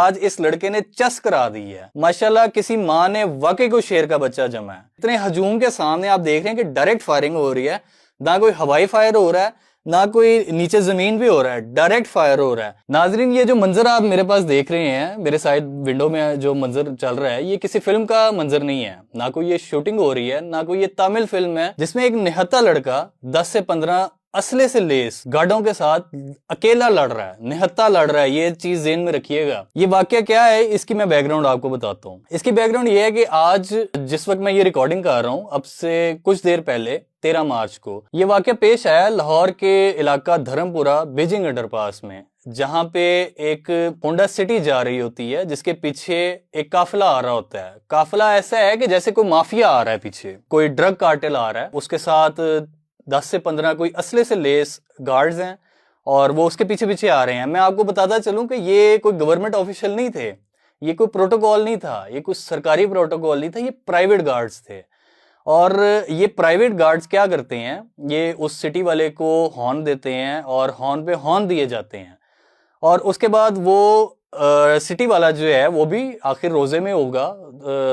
आज इस लड़के ने चस करा दी है। माशाल्लाह किसी माँ ने वाकई को शेर का बच्चा जमा है। इतने हजूम के सामने आप देख रहे हैं कि डायरेक्ट फायरिंग हो रही है, ना कोई हवाई फायर हो रहा है ना कोई नीचे जमीन भी हो रहा है, डायरेक्ट फायर हो रहा है। नाजरीन ये जो मंजर आप मेरे पास देख रहे हैं, मेरे साइड विंडो में जो मंजर चल रहा है, ये किसी फिल्म का मंजर नहीं है, ना कोई ये शूटिंग हो रही है, ना कोई ये तमिल फिल्म है जिसमें एक निहत्था लड़का 10 से 15 असले से लेस गार्डों के साथ अकेला लड़ रहा है, निहत्था लड़ रहा है। ये चीज ज़हन में रखिएगा। ये वाकया क्या है, इसकी मैं बैकग्राउंड आपको बताता हूँ। इसकी बैकग्राउंड ये है कि आज जिस वक्त मैं ये रिकॉर्डिंग कर रहा हूँ, अब से कुछ देर पहले 13 मार्च को ये वाकया पेश आया लाहौर के इलाका धर्मपुरा बीजिंग अंडरपास में, जहां पे एक होंडा सिटी जा रही होती है जिसके पीछे एक काफिला आ रहा होता है। काफिला ऐसा है कि जैसे कोई माफिया आ रहा है, पीछे कोई ड्रग कार्टेल आ रहा है, उसके साथ 10 से 15 कोई असले से लेस गार्ड्स हैं और वो उसके पीछे पीछे आ रहे हैं। मैं आपको बताता चलूं कि ये कोई गवर्नमेंट ऑफिशियल नहीं थे, ये कोई प्रोटोकॉल नहीं था, ये कोई सरकारी प्रोटोकॉल नहीं था, ये प्राइवेट गार्ड्स थे। और ये प्राइवेट गार्ड्स क्या करते हैं, ये उस सिटी वाले को हॉर्न देते हैं और हॉर्न पे हॉर्न दिए जाते हैं और उसके बाद वो सिटी वाला जो है वो भी आखिर रोजे में होगा,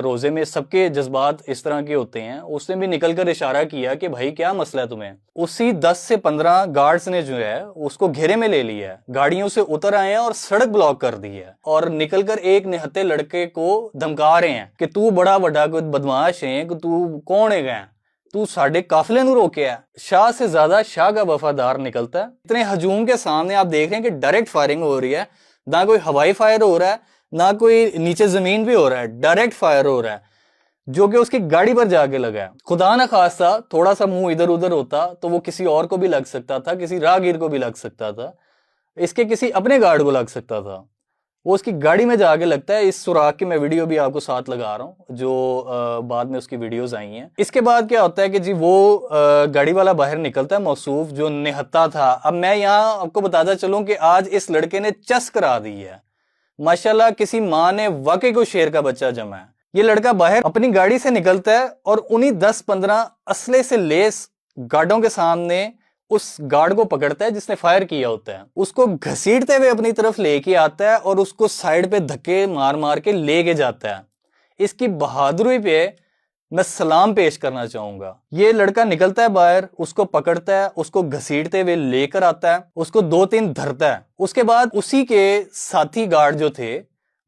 रोजे में सबके जज्बात इस तरह के होते हैं, उसने भी निकलकर इशारा किया कि भाई क्या मसला है तुम्हें। उसी 10 से 15 गार्ड्स ने जो है उसको घेरे में ले लिया है, गाड़ियों से उतर आए हैं और सड़क ब्लॉक कर दी है और निकलकर एक निहत्थे लड़के को धमका रहे हैं कि तू बड़ा बड़ा कोई बदमाश है, कि तू कौन है गया, तू साडे काफिले नू रोके। शाह से ज्यादा शाह का वफादार निकलता है। इतने हजूम के सामने आप देख रहे हैं कि डायरेक्ट फायरिंग हो रही है, ना कोई हवाई फायर हो रहा है ना कोई नीचे जमीन भी हो रहा है, डायरेक्ट फायर हो रहा है जो कि उसकी गाड़ी पर जाके लगा है। खुदा ना खास्ता थोड़ा सा मुंह इधर उधर होता तो वो किसी और को भी लग सकता था, किसी राहगीर को भी लग सकता था, इसके किसी अपने गार्ड को लग सकता था, वो उसकी गाड़ी में जाके लगता है। इस सुराग की मैं वीडियो भी आपको साथ लगा रहा हूँ जो बाद में उसकी वीडियोस आई हैं। इसके बाद क्या होता है कि जी वो गाड़ी वाला बाहर निकलता है, मौसूफ जो निहत्था था। अब मैं यहाँ आपको बताता चलूं कि आज इस लड़के ने चस करा दी है। माशाल्लाह किसी माँ ने वाकई को शेर का बच्चा जमा है। ये लड़का बाहर अपनी गाड़ी से निकलता है और उन्हीं 10-15 असले से लेस गार्डों के सामने उस गार्ड को पकड़ता है जिसने फायर किया होता है, उसको घसीटते हुए अपनी तरफ लेके आता है और उसको साइड पे धक्के मार मार के लेके जाता है। इसकी बहादुरी पे मैं सलाम पेश करना चाहूंगा। ये लड़का निकलता है बाहर, उसको पकड़ता है, उसको घसीटते हुए लेकर आता है, उसको 2-3 धरता है। उसके बाद उसी के साथी गार्ड जो थे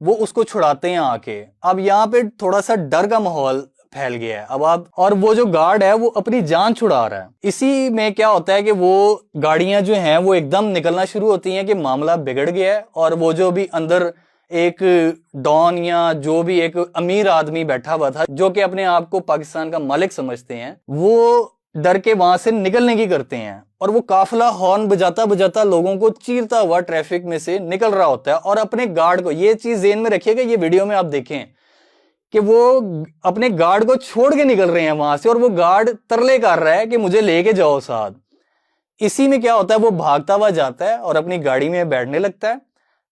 वो उसको छुड़ाते हैं आके। अब यहाँ पे थोड़ा सा डर का माहौल फैल गया है अब आप, और वो जो गार्ड है वो अपनी जान छुड़ा रहा है। इसी में क्या होता है कि वो गाड़ियां जो हैं वो एकदम निकलना शुरू होती हैं कि मामला बिगड़ गया है और वो जो भी अंदर एक डॉन या जो भी एक अमीर आदमी बैठा हुआ था जो कि अपने आप को पाकिस्तान का मालिक समझते हैं, वो डर के वहां से निकलने की करते हैं और वो काफिला हॉर्न बजाता बजाता लोगों को चीरता हुआ ट्रैफिक में से निकल रहा होता है। और अपने गार्ड को, ये चीज ज़हन में रखिएगा, ये वीडियो में आप देखें कि वो अपने गार्ड को छोड़ के निकल रहे हैं वहां से और वो गार्ड तरले कर रहा है कि मुझे लेके जाओ साथ। इसी में क्या होता है, वो भागता हुआ जाता है और अपनी गाड़ी में बैठने लगता है।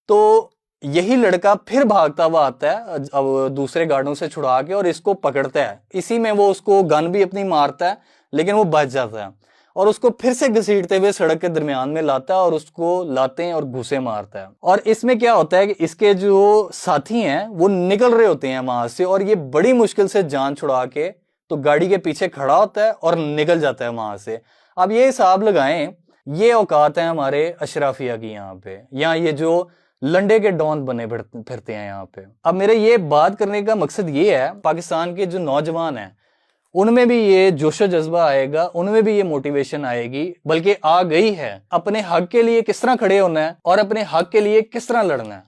तो यही लड़का फिर भागता हुआ आता है अब दूसरे गार्डों से छुड़ा के और इसको पकड़ता है। इसी में वो उसको गन भी अपनी मारता है लेकिन वो बच जाता है और उसको फिर से घसीटते हुए सड़क के दरमियान में लाता है और उसको लाते हैं और घुसे मारता है। और इसमें क्या होता है कि इसके जो साथी हैं वो निकल रहे होते हैं वहां से और ये बड़ी मुश्किल से जान छुड़ा के तो गाड़ी के पीछे खड़ा होता है और निकल जाता है वहां से। अब ये हिसाब लगाएं, ये औकात है हमारे अशराफिया की यहाँ पे, यहाँ ये जो लंडे के डॉन बने फिरते हैं यहाँ पे। अब मेरे ये बात करने का मकसद ये है, पाकिस्तान के जो नौजवान हैं उनमें भी ये जोशो जज्बा आएगा, उनमें भी ये मोटिवेशन आएगी, बल्कि आ गई है। अपने हक के लिए किस तरह खड़े होना है और अपने हक के लिए किस तरह लड़ना है।